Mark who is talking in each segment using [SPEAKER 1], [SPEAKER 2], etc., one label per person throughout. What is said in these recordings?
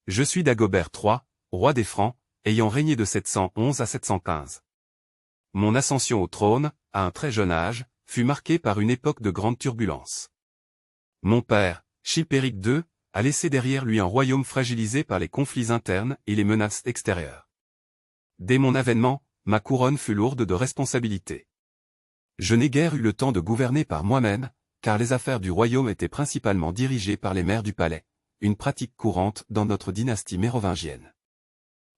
[SPEAKER 1] Je suis Dagobert III, roi des Francs, ayant régné de 711 à 715. Mon ascension au trône, à un très jeune âge, fut marquée par une époque de grande turbulence. Mon père, Chilpéric II, a laissé derrière lui un royaume fragilisé par les conflits internes et les menaces extérieures. Dès mon avènement, ma couronne fut lourde de responsabilités. Je n'ai guère eu le temps de gouverner par moi-même, car les affaires du royaume étaient principalement dirigées par les maires du palais, une pratique courante dans notre dynastie mérovingienne.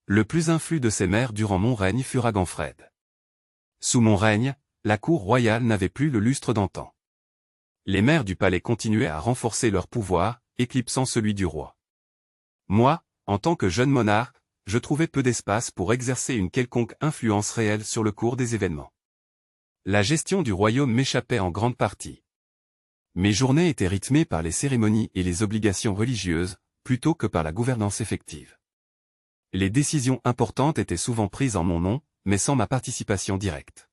[SPEAKER 1] Le plus influ de ces maires durant mon règne fut Ragenfred. Sous mon règne, la cour royale n'avait plus le lustre d'antan. Les maires du palais continuaient à renforcer leur pouvoir, éclipsant celui du roi. Moi, en tant que jeune monarque, je trouvais peu d'espace pour exercer une quelconque influence réelle sur le cours des événements. La gestion du royaume m'échappait en grande partie. Mes journées étaient rythmées par les cérémonies et les obligations religieuses, plutôt que par la gouvernance effective. Les décisions importantes étaient souvent prises en mon nom, mais sans ma participation directe.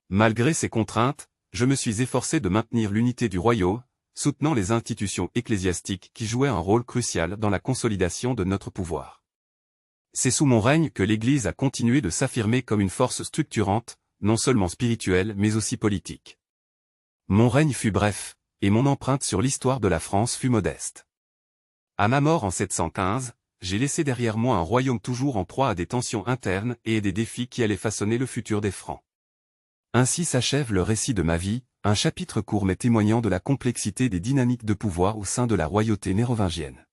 [SPEAKER 1] Malgré ces contraintes, je me suis efforcé de maintenir l'unité du royaume, soutenant les institutions ecclésiastiques qui jouaient un rôle crucial dans la consolidation de notre pouvoir. C'est sous mon règne que l'Église a continué de s'affirmer comme une force structurante, non seulement spirituelle mais aussi politique. Mon règne fut bref, et mon empreinte sur l'histoire de la France fut modeste. À ma mort en 715, j'ai laissé derrière moi un royaume toujours en proie à des tensions internes et des défis qui allaient façonner le futur des Francs. Ainsi s'achève le récit de ma vie, un chapitre court mais témoignant de la complexité des dynamiques de pouvoir au sein de la royauté mérovingienne.